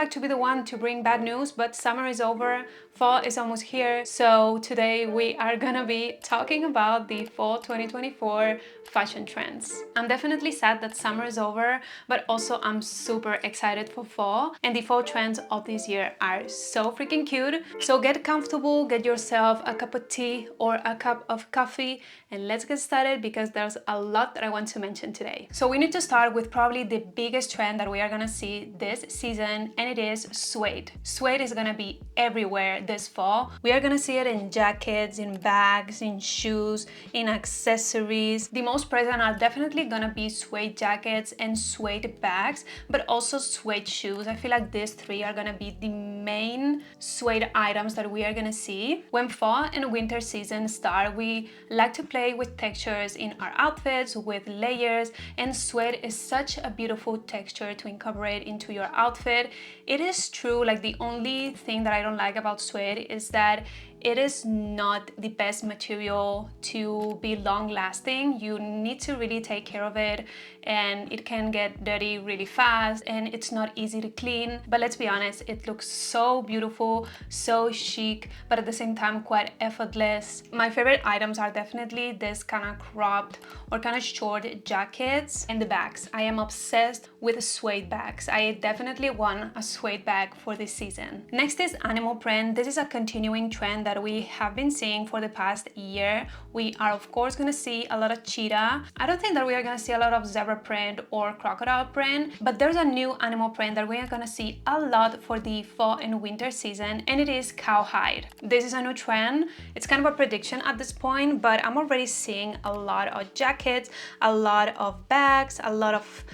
like to be the one to bring bad news, but summer is over, fall is almost here. So today we are gonna be talking about the fall 2024 fashion trends. I'm definitely sad that summer is over, but also I'm super excited for fall. And the fall trends of this year are so freaking cute. So get comfortable, get yourself a cup of tea or a cup of coffee, and let's get started because there's a lot that I want to mention today. So we need to start with probably the biggest trend that we are gonna see this season, and it is suede. Suede is gonna be everywhere this fall. We are gonna see it in jackets, in bags, in shoes, in accessories. The most present are definitely gonna be suede jackets and suede bags, but also suede shoes. I feel like these three are gonna be the main suede items that we are gonna see. When fall and winter season start, we like to play with textures in our outfits, with layers, and suede is such a beautiful texture to incorporate into your outfit. It is true, like the only thing that I don't like about suede is that it is not the best material to be long lasting. You need to really take care of it, and it can get dirty really fast and it's not easy to clean. But let's be honest, it looks so beautiful, so chic, but at the same time quite effortless. My favorite items are definitely this kind of cropped or kind of short jackets and the bags. I am obsessed with suede bags. I definitely want a suede bag for this season. Next is animal print. This is a continuing trend that we have been seeing for the past year. We are of course gonna see a lot of cheetah. I don't think that we are gonna see a lot of zebra print or crocodile print, but there's a new animal print that we are gonna see a lot for the fall and winter season, and it is cowhide. This is a new trend. It's kind of a prediction at this point, but I'm already seeing a lot of jackets, a lot of bags, a lot of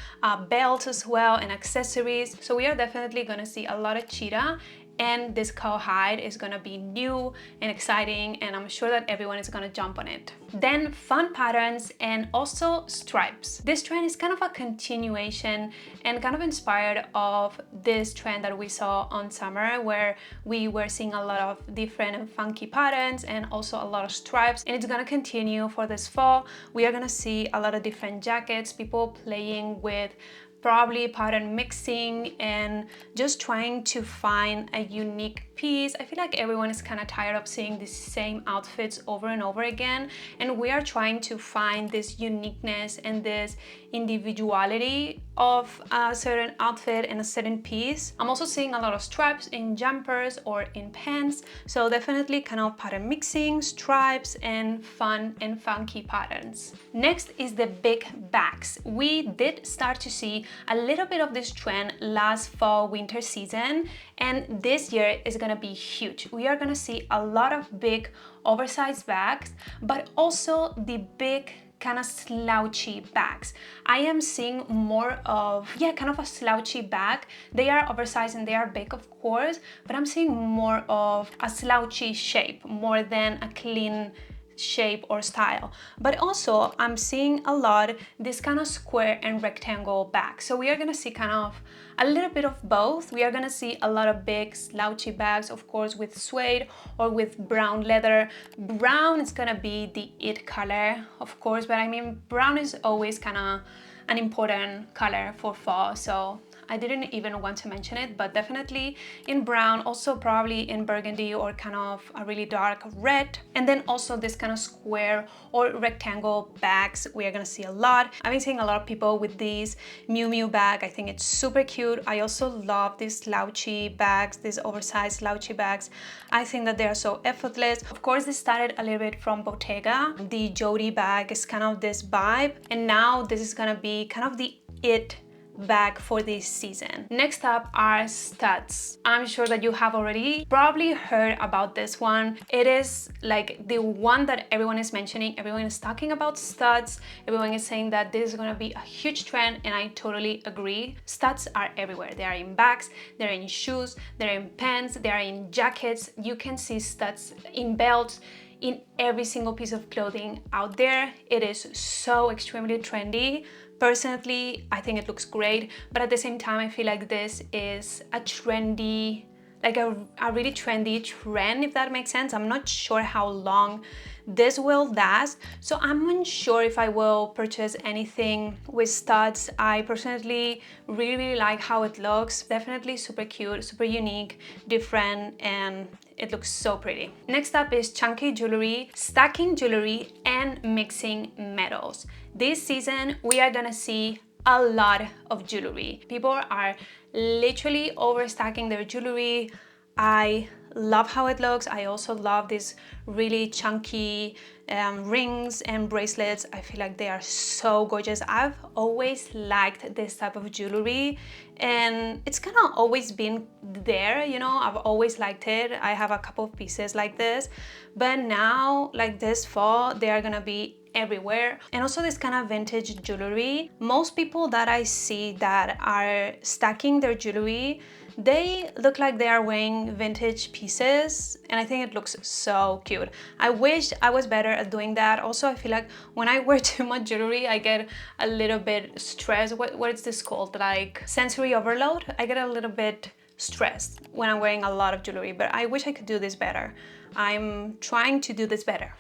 belts as well, and accessories. So we are definitely gonna see a lot of cheetah, and this cowhide is gonna be new and exciting, and I'm sure that everyone is gonna jump on it. Then fun patterns and also stripes. This trend is kind of a continuation and kind of inspired of this trend that we saw on summer, where we were seeing a lot of different and funky patterns and also a lot of stripes, and it's gonna continue for this fall. We are gonna see a lot of different jackets, people playing with probably pattern mixing and just trying to find a unique piece. I feel like everyone is kind of tired of seeing the same outfits over and over again, and we are trying to find this uniqueness and this individuality of a certain outfit and a certain piece. I'm also seeing a lot of stripes in jumpers or in pants, so definitely kind of pattern mixing, stripes, and fun and funky patterns. Next is the big bags. We did start to see a little bit of this trend last fall winter season, and this year is gonna be huge. We are gonna see a lot of big oversized bags, but also the big kind of slouchy bags. I am seeing more of, kind of a slouchy bag. They are oversized and they are big, of course, but I'm seeing more of a slouchy shape more than a clean shape or style. But also I'm seeing a lot this kind of square and rectangle bags. So we are gonna see kind of a little bit of both. We are gonna see a lot of big slouchy bags, of course, with suede or with brown leather. Brown is gonna be the it color, of course, but I mean, brown is always kind of an important color for fall, so I didn't even want to mention it, but definitely in brown, also probably in burgundy or kind of a really dark red. And then also this kind of square or rectangle bags we are gonna see a lot. I've been seeing a lot of people with these Miu Miu bag. I think it's super cute. I also love these slouchy bags, these oversized slouchy bags. I think that they are so effortless. Of course, this started a little bit from Bottega. The Jody bag is kind of this vibe, and now this is gonna be kind of the it bag for this season. Next up are studs. I'm sure that you have already probably heard about this one. It is like the one that everyone is mentioning. Everyone is talking about studs. Everyone is saying that this is going to be a huge trend, and I totally agree. Studs are everywhere. They are in bags, they're in shoes, they're in pants, they are in jackets. You can see studs in belts, in every single piece of clothing out there. It is so extremely trendy. Personally, I think it looks great, but at the same time, I feel like this is a trendy like a really trendy trend, if that makes sense. I'm not sure how long this will last, so I'm unsure if I will purchase anything with studs. I personally really like how it looks. Definitely super cute, super unique, different, and it looks so pretty. Next up is chunky jewelry, stacking jewelry, and mixing metals. This season we are gonna see a lot of jewelry. People are literally overstacking their jewelry. I love how it looks. I also love these really chunky rings and bracelets. I feel like they are so gorgeous. I've always liked this type of jewelry, and it's kind of always been there, you know. I've always liked it. I have a couple of pieces like this, but now, like this fall, they are gonna be everywhere. And also this kind of vintage jewelry. Most people that I see that are stacking their jewelry, they look like they are wearing vintage pieces, and I think it looks so cute. I wish I was better at doing that. Also, I feel like when I wear too much jewelry, I get a little bit stressed. What is this called? Like sensory overload? I get a little bit stressed when I'm wearing a lot of jewelry, but I wish I could do this better. I'm trying to do this better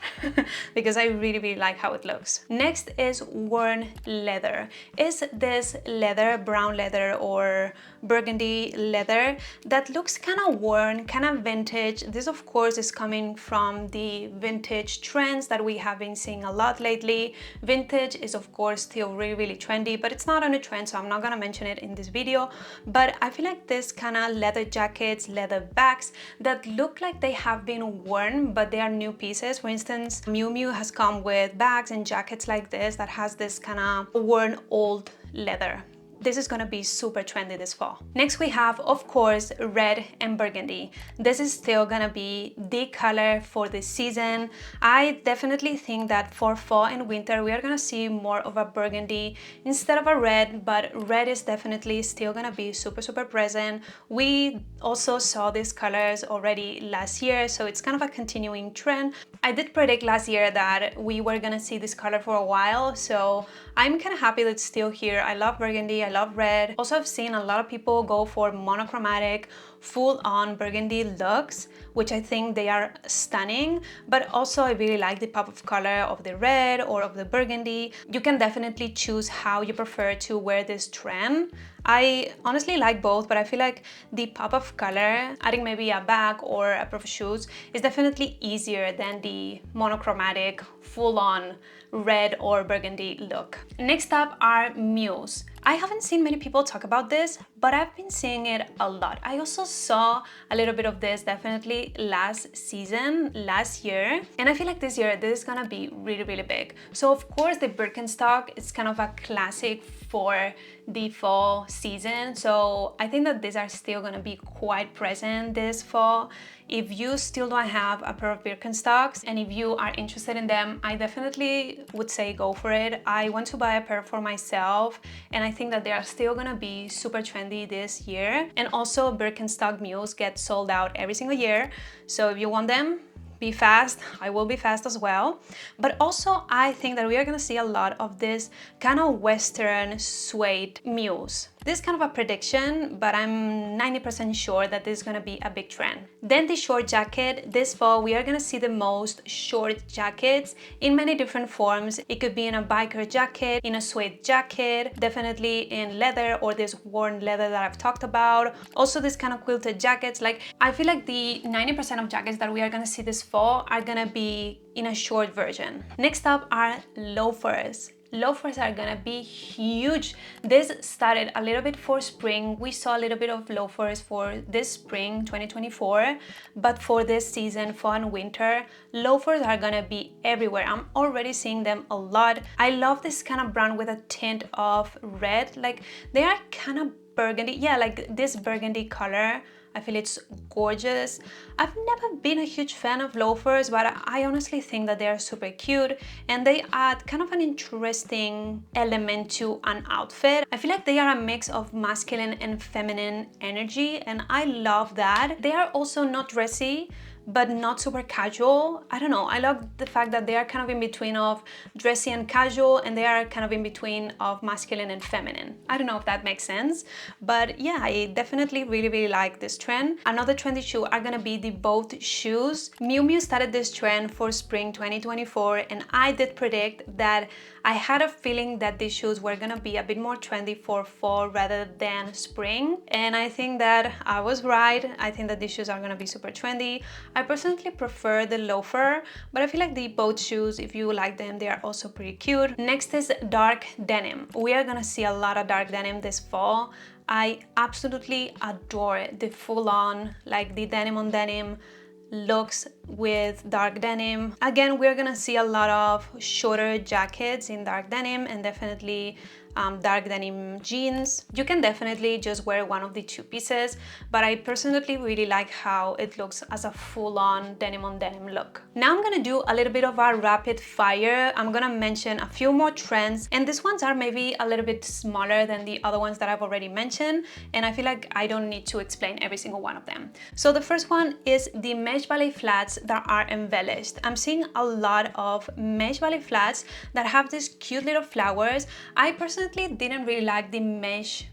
because I really like how it looks. Next is worn leather. Is this leather, brown leather or burgundy leather that looks kind of worn, kind of vintage. This of course is coming from the vintage trends that we have been seeing a lot lately. Vintage is of course still really trendy, but it's not on a trend, so I'm not gonna mention it in this video. But I feel like this kind of leather jackets, leather bags that look like they have been worn, but they are new pieces. For instance, Miu has come with bags and jackets like this that has this kind of worn old leather. This is gonna be super trendy this fall. Next we have, of course, red and burgundy. This is still gonna be the color for this season. I definitely think that for fall and winter we are gonna see more of a burgundy instead of a red, but red is definitely still gonna be super present. We also saw these colors already last year, so it's kind of a continuing trend. I did predict last year that we were gonna see this color for a while, so I'm kind of happy that it's still here. I love burgundy, I love red. Also, I've seen a lot of people go for monochromatic, full-on burgundy looks, which I think they are stunning, but also I really like the pop of color of the red or of the burgundy. You can definitely choose how you prefer to wear this trend. I honestly like both, but I feel like the pop of color, adding maybe a bag or a pair of shoes, is definitely easier than the monochromatic, full-on red or burgundy look. Next up are Mules. I haven't seen many people talk about this, but I've been seeing it a lot. I also saw a little bit of this definitely last season, last year, and I feel like this year this is gonna be really big. So of course the Birkenstock is kind of a classic for the fall season, so I think that these are still gonna be quite present this fall. If you still don't have a pair of Birkenstocks and if you are interested in them, I definitely would say go for it. I want to buy a pair for myself, and I think that they are still gonna be super trendy this year. And also Birkenstock Mules get sold out every single year, so if you want them, be fast. I will be fast as well. But also I think that we are gonna see a lot of this kind of Western suede mules. This is kind of a prediction, but I'm 90% sure that this is gonna be a big trend. Then the short jacket. This fall we are gonna see the most short jackets in many different forms. It could be in a biker jacket, in a suede jacket, definitely in leather or this worn leather that I've talked about. Also this kind of quilted jackets. Like I feel like the 90% of jackets that we are gonna see this fall are gonna be in a short version. Next up are loafers. Loafers are gonna be huge. This started a little bit for spring. We saw a little bit of loafers for this spring 2024, but for this season, fall and winter, loafers are gonna be everywhere. I'm already seeing them a lot. I love this kind of brown with a tint of red. Like they are kind of burgundy. Yeah, like this burgundy color. I feel it's gorgeous. I've never been a huge fan of loafers, but I honestly think that they are super cute and they add kind of an interesting element to an outfit. I feel like they are a mix of masculine and feminine energy, and I love that. They are also not dressy, but not super casual. I don't know, I love the fact that they are kind of in between of dressy and casual, and they are kind of in between of masculine and feminine. I don't know if that makes sense, but yeah, I definitely really like this trend. Another trendy shoe are gonna be the boat shoes. Miu Miu started this trend for spring 2024, and I did predict that I had a feeling that these shoes were gonna be a bit more trendy for fall rather than spring, and I think that I was right. I think that these shoes are gonna be super trendy. I personally prefer the loafer, but I feel like the boat shoes, if you like them, they are also pretty cute. Next is dark denim. We are gonna see a lot of dark denim this fall. I absolutely adore the full-on, like the denim on denim looks with dark denim. Again, we're gonna see a lot of shorter jackets in dark denim, and definitely dark denim jeans. You can definitely just wear one of the two pieces, but I personally really like how it looks as a full-on denim on denim look. Now I'm gonna do a little bit of a rapid fire. I'm gonna mention a few more trends, and these ones are maybe a little bit smaller than the other ones that I've already mentioned, and I feel like I don't need to explain every single one of them. So the first one is the mesh ballet flats that are embellished. I'm seeing a lot of mesh ballet flats that have these cute little flowers. I personally didn't really like the mesh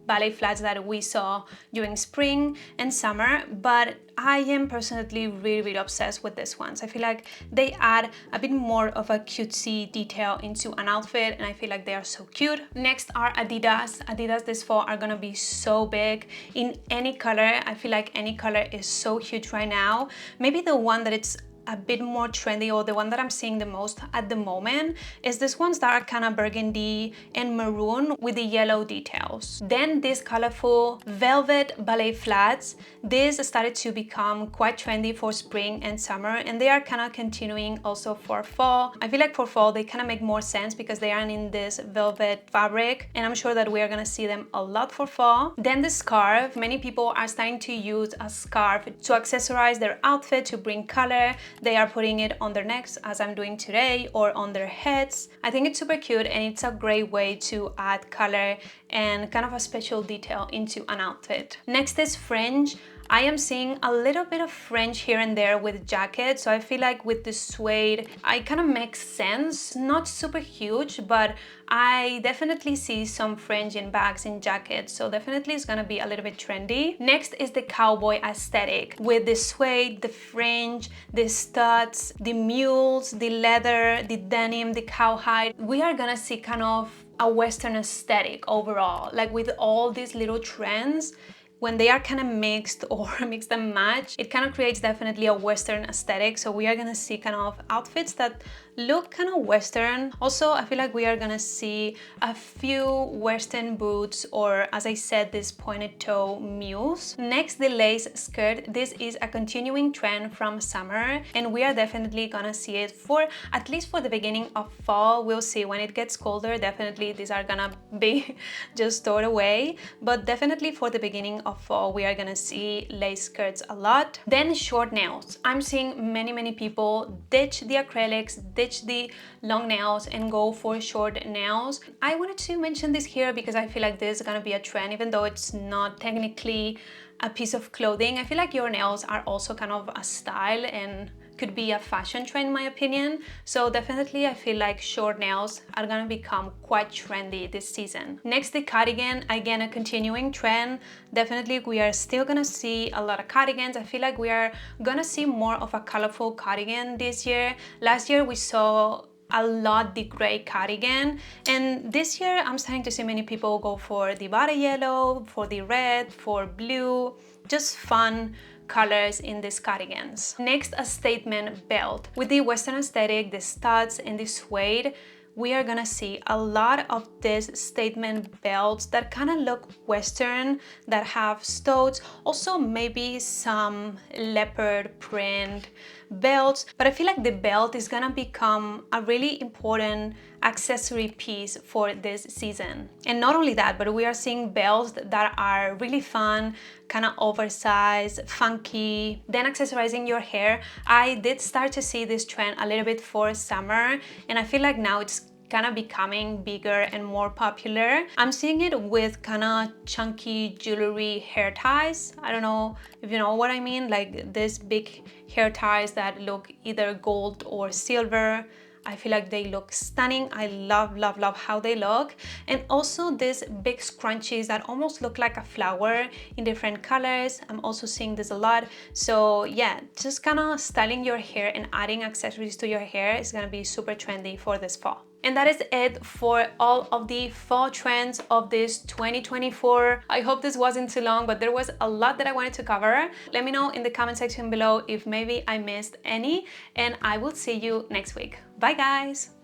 ballet flats that we saw during spring and summer, but I am personally really obsessed with these ones. I feel like they add a bit more of a cutesy detail into an outfit, and I feel like they are so cute. Next are Adidas. Adidas this fall are gonna be so big in any color. I feel like any color is so huge right now. Maybe the one that it's a bit more trendy, or the one that I'm seeing the most at the moment, is this ones that are kind of burgundy and maroon with the yellow details. Then these colorful velvet ballet flats, these started to become quite trendy for spring and summer, and they are kind of continuing also for fall. I feel like for fall they kind of make more sense because they are in this velvet fabric, and I'm sure that we are gonna see them a lot for fall. Then the scarf. Many people are starting to use a scarf to accessorize their outfit, to bring color. They are putting it on their necks, as I'm doing today, or on their heads. I think it's super cute, and it's a great way to add color and kind of a special detail into an outfit. Next is fringe. I am seeing a little bit of fringe here and there with jackets, so I feel like with the suede, it kind of makes sense. Not super huge, but I definitely see some fringe in bags and jackets, so definitely it's gonna be a little bit trendy. Next is the cowboy aesthetic with the suede, the fringe, the studs, the mules, the leather, the denim, the cowhide. We are gonna see kind of a Western aesthetic overall, like with all these little trends. When they are kind of mixed or mix and match, it kind of creates definitely a Western aesthetic. So we are gonna see kind of outfits that look kind of Western. Also, I feel like we are gonna see a few Western boots, or as I said, this pointed toe mules. Next, the lace skirt. This is a continuing trend from summer, and we are definitely gonna see it for at least for the beginning of fall. We'll see when it gets colder. Definitely these are gonna be just stored away, but definitely for the beginning of fall we are gonna see lace skirts a lot. Then short nails. I'm seeing many people ditch the acrylics, ditch the long nails, and go for short nails. I wanted to mention this here because I feel like this is gonna be a trend, even though it's not technically a piece of clothing. I feel like your nails are also kind of a style and could be a fashion trend in my opinion. So definitely I feel like short nails are gonna become quite trendy this season. Next, the cardigan. Again, a continuing trend. Definitely we are still gonna see a lot of cardigans. I feel like we are gonna see more of a colorful cardigan this year. Last year we saw a lot the gray cardigan, and this year I'm starting to see many people go for the body yellow, for the red, for blue, just fun colors in these cardigans. Next, a statement belt. With the Western aesthetic, the studs, and the suede, we are gonna see a lot of these statement belts that kind of look Western, that have studs, also maybe some leopard print belts, but I feel like the belt is gonna become a really important accessory piece for this season. And not only that, but we are seeing belts that are really fun, kind of oversized, funky. Then accessorizing your hair. I did start to see this trend a little bit for summer, and I feel like now it's kind of becoming bigger and more popular. I'm seeing it with kind of chunky jewelry hair ties. I don't know if you know what I mean, like these big hair ties that look either gold or silver. I feel like they look stunning. I love, love, love how they look. And also these big scrunchies that almost look like a flower in different colors. I'm also seeing this a lot. So yeah, just kind of styling your hair and adding accessories to your hair is gonna be super trendy for this fall. And that is it for all of the fall trends of this 2024. I hope this wasn't too long, but there was a lot that I wanted to cover. Let me know in the comment section below if maybe I missed any, and I will see you next week. Bye guys!